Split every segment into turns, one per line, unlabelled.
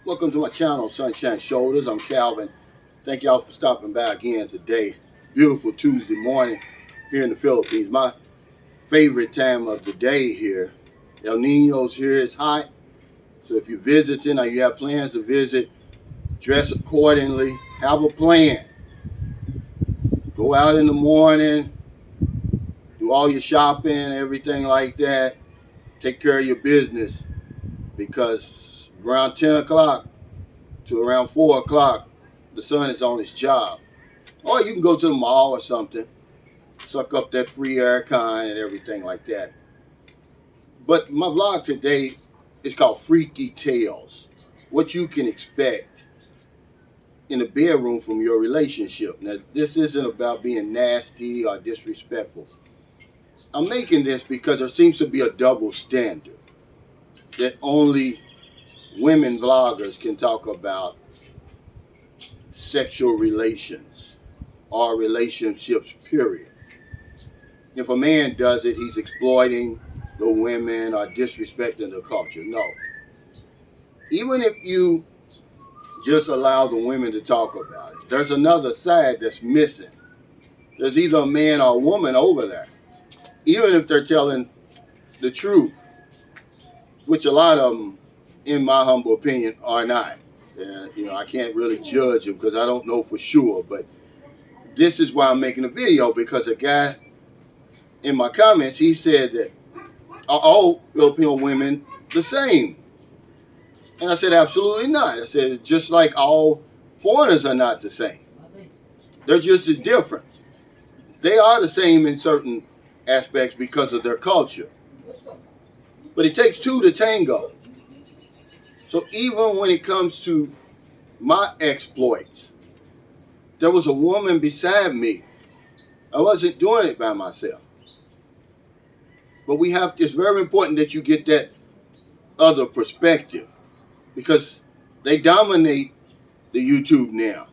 Welcome to my channel, Sunshine Shoulders. I'm Calvin. Thank y'all for stopping by again today. Beautiful Tuesday morning here in the Philippines. My favorite time of the day here. El Nino's here. It's hot. So if you're visiting or you have plans to visit, dress accordingly. Have a plan. Go out in the morning. Do all your shopping, everything like that. Take care of your business because around 10 o'clock to around 4 o'clock, the sun is on its job. Or you can go to the mall or something, suck up that free air kind and everything like that. But my vlog today is called Freaky Tales. What you can expect in the bedroom from your relationship. Now, this isn't about being nasty or disrespectful. I'm making this because there seems to be a double standard that only women vloggers can talk about sexual relations or relationships, period. If a man does it, he's exploiting the women or disrespecting the culture. No. Even if you just allow the women to talk about it, there's another side that's missing. There's either a man or a woman over there. Even if they're telling the truth, which a lot of them, in my humble opinion, are not. I can't really judge them because I don't know for sure. But this is why I'm making a video, because a guy in my comments, he said that are all Filipino women the same? And I said, absolutely not. I said, just like all foreigners are not the same. They're just as different. They are the same in certain aspects because of their culture. But it takes two to tango. So even when it comes to my exploits, there was a woman beside me. I wasn't doing it by myself. But it's very important that you get that other perspective, because they dominate the YouTube now.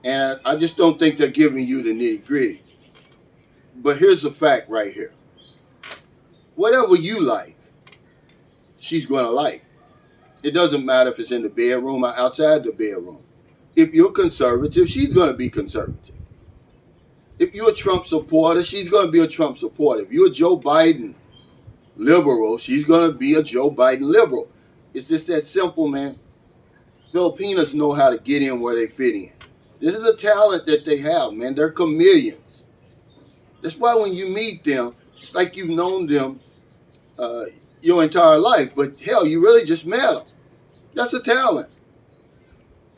And I just don't think they're giving you the nitty gritty. But here's the fact right here. Whatever you like, she's going to like. It doesn't matter if it's in the bedroom or outside the bedroom. If you're conservative, she's going to be conservative. If you're a Trump supporter, she's going to be a Trump supporter. If you're a Joe Biden liberal, she's going to be a Joe Biden liberal. It's just that simple, man. Filipinos know how to get in where they fit in. This is a talent that they have, man. They're chameleons. That's why when you meet them, it's like you've known them your entire life. But hell, you really just met them. That's a talent.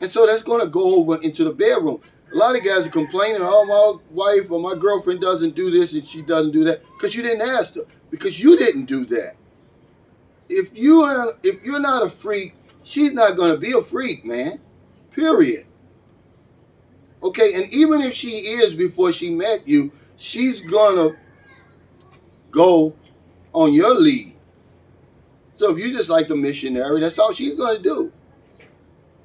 And so that's going to go over into the bedroom. A lot of guys are complaining, oh, my wife or my girlfriend doesn't do this and she doesn't do that, because you didn't ask her, because you didn't do that. If you're not a freak, she's not going to be a freak, man. Period. Okay, and even if she is before she met you, she's going to go on your lead. So if you just like the missionary, that's all she's going to do.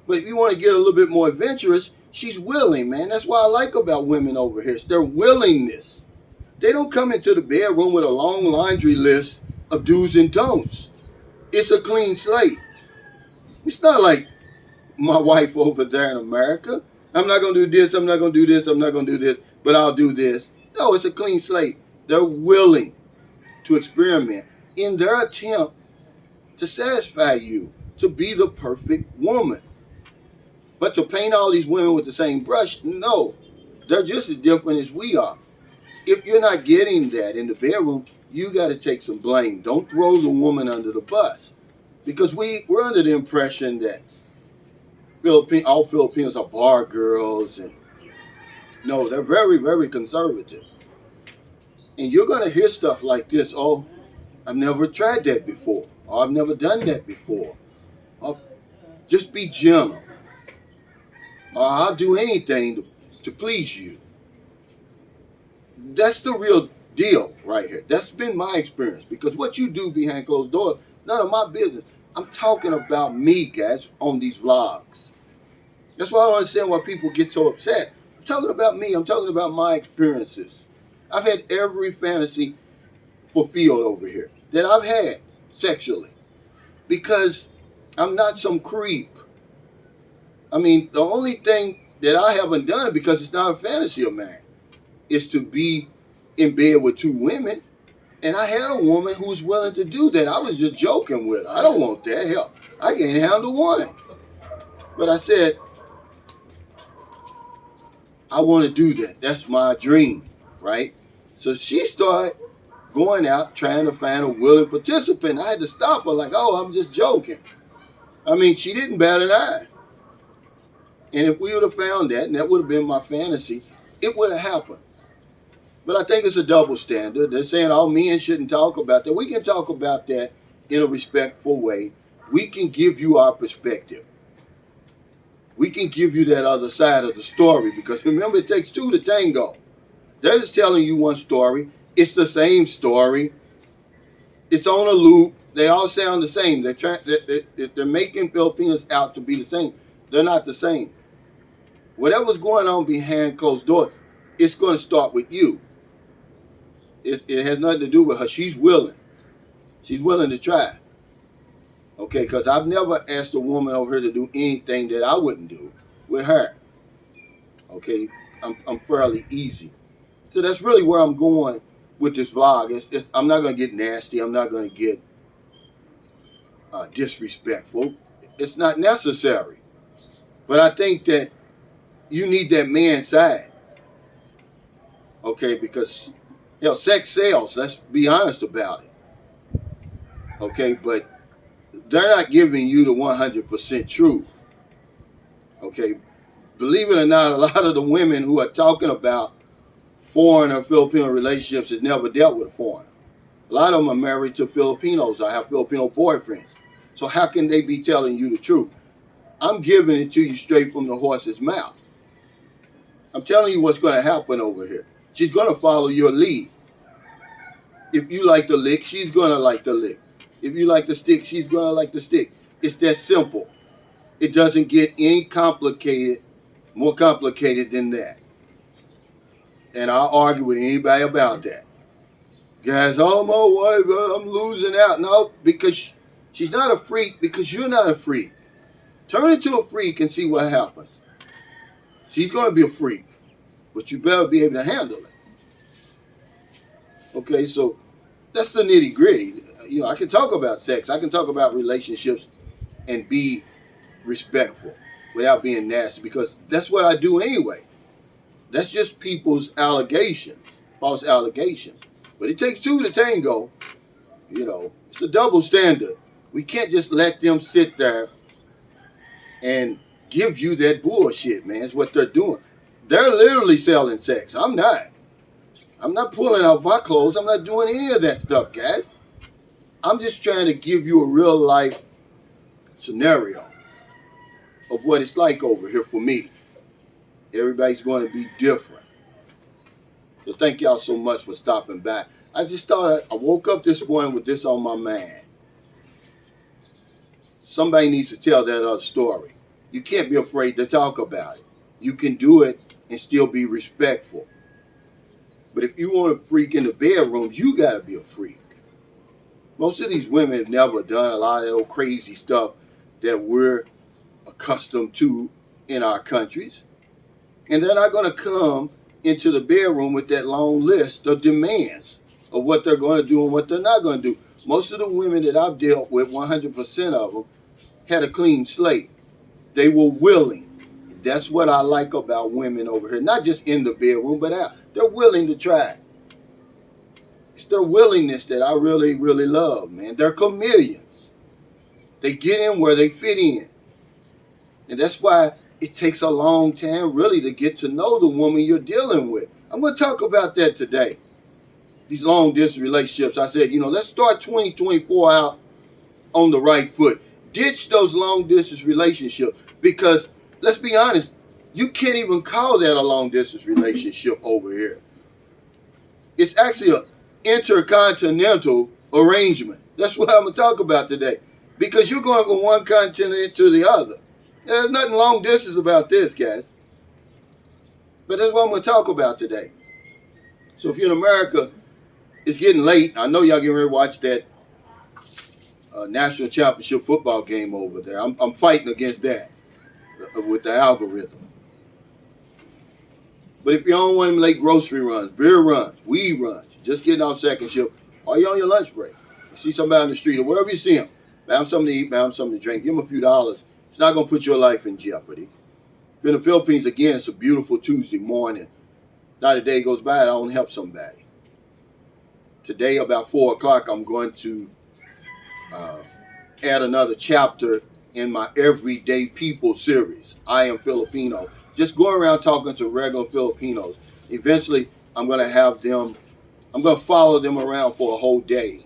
But if you want to get a little bit more adventurous, she's willing, man. That's what I like about women over here. It's their willingness. They don't come into the bedroom with a long laundry list of do's and don'ts. It's a clean slate. It's not like my wife over there in America. I'm not going to do this, I'm not going to do this, I'm not going to do this, but I'll do this. No, it's a clean slate. They're willing to experiment in their attempt to satisfy you, to be the perfect woman. But to paint all these women with the same brush, no. They're just as different as we are. If you're not getting that in the bedroom, you got to take some blame. Don't throw the woman under the bus. Because we're under the impression that all Filipinos are bar girls. And no, they're very, very conservative. And you're going to hear stuff like this. Oh, I've never tried that before. Or I've never done that before. Or just be gentle. Or I'll do anything to please you. That's the real deal right here. That's been my experience. Because what you do behind closed doors, none of my business. I'm talking about me, guys, on these vlogs. That's why I don't understand why people get so upset. I'm talking about me. I'm talking about my experiences. I've had every fantasy fulfilled over here that I've had sexually. Because I'm not some creep. I mean, the only thing that I haven't done, because it's not a fantasy of mine, is to be in bed with two women. And I had a woman who was willing to do that. I was just joking with her. I don't want that. Hell, I can't handle one. But I said, I want to do that. That's my dream, right? So she started going out trying to find a willing participant. I had to stop her like, oh, I'm just joking. I mean, she didn't bat an eye. And if we would have found that, and that would have been my fantasy, it would have happened. But I think it's a double standard. They're saying all men shouldn't talk about that. We can talk about that in a respectful way. We can give you our perspective. We can give you that other side of the story, because remember, it takes two to tango. They're just telling you one story. It's the same story. It's on a loop. They all sound the same. They're making Filipinos out to be the same. They're not the same. Whatever's going on behind closed doors, it's going to start with you. It has nothing to do with her. She's willing. She's willing to try. Okay, because I've never asked a woman over here to do anything that I wouldn't do with her. Okay, I'm fairly easy. So that's really where I'm going with this vlog. I'm not going to get nasty. I'm not going to get disrespectful. It's not necessary. But I think that you need that man side. Okay, because sex sells. Let's be honest about it. Okay, but they're not giving you the 100% truth. Okay, believe it or not, a lot of the women who are talking about foreign or Filipino relationships has never dealt with a foreigner. A lot of them are married to Filipinos. I have Filipino boyfriends. So how can they be telling you the truth? I'm giving it to you straight from the horse's mouth. I'm telling you what's going to happen over here. She's going to follow your lead. If you like the lick, she's going to like the lick. If you like the stick, she's going to like the stick. It's that simple. It doesn't get any more complicated than that. And I'll argue with anybody about that. Guys, oh, my wife, I'm losing out. No, because she's not a freak, because you're not a freak. Turn into a freak and see what happens. She's going to be a freak, but you better be able to handle it. Okay, so that's the nitty gritty. I can talk about sex. I can talk about relationships and be respectful without being nasty, because that's what I do anyway. That's just people's allegations, false allegations. But it takes two to tango. It's a double standard. We can't just let them sit there and give you that bullshit, man. It's what they're doing. They're literally selling sex. I'm not. I'm not pulling out my clothes. I'm not doing any of that stuff, guys. I'm just trying to give you a real life scenario of what it's like over here for me. Everybody's going to be different. So thank y'all so much for stopping by. I just thought I woke up this morning with this on my mind. Somebody needs to tell that other story. You can't be afraid to talk about it. You can do it and still be respectful. But if you want to freak in the bedroom, you got to be a freak. Most of these women have never done a lot of that old crazy stuff that we're accustomed to in our countries. And they're not going to come into the bedroom with that long list of demands of what they're going to do and what they're not going to do. Most of the women that I've dealt with, 100% of them, had a clean slate. They were willing. That's what I like about women over here. Not just in the bedroom, but out. They're willing to try. It's their willingness that I really, really love, man. They're chameleons. They get in where they fit in. And that's why it takes a long time, really, to get to know the woman you're dealing with. I'm going to talk about that today. These long-distance relationships. I said, let's start 2024 out on the right foot. Ditch those long-distance relationships, because, let's be honest, you can't even call that a long-distance relationship over here. It's actually an intercontinental arrangement. That's what I'm going to talk about today, because you're going from one continent to the other. There's nothing long-distance about this, guys. But that's what I'm going to talk about today. So if you're in America, it's getting late. I know y'all getting ready to watch that national championship football game over there. I'm fighting against that with the algorithm. But if you're on one of them late grocery runs, beer runs, weed runs, just getting off second shift, or you're on your lunch break, you see somebody on the street or wherever you see them, buy them something to eat, buy them something to drink, give them a few dollars. It's not going to put your life in jeopardy. If you're in the Philippines, again, it's a beautiful Tuesday morning. Not a day goes by, I don't help somebody. Today, about 4 o'clock, I'm going to add another chapter in my Everyday People series. I Am Filipino. Just going around talking to regular Filipinos. Eventually, I'm going to follow them around for a whole day.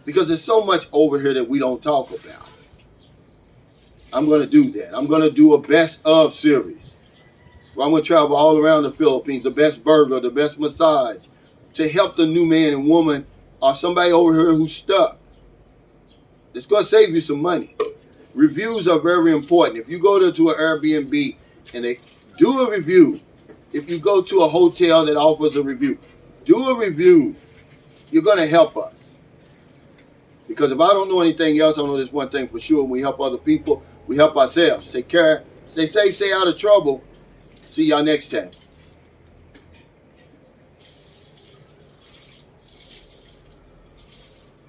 Because there's so much over here that we don't talk about. I'm going to do that. I'm going to do a best of series. Where I'm going to travel all around the Philippines, the best burger, the best massage, to help the new man and woman or somebody over here who's stuck. It's going to save you some money. Reviews are very important. If you go to an Airbnb and they do a review, if you go to a hotel that offers a review, do a review. You're going to help us. Because if I don't know anything else, I know this one thing for sure. When we help other people, we help ourselves. Take care. Stay safe, stay out of trouble. See y'all next time.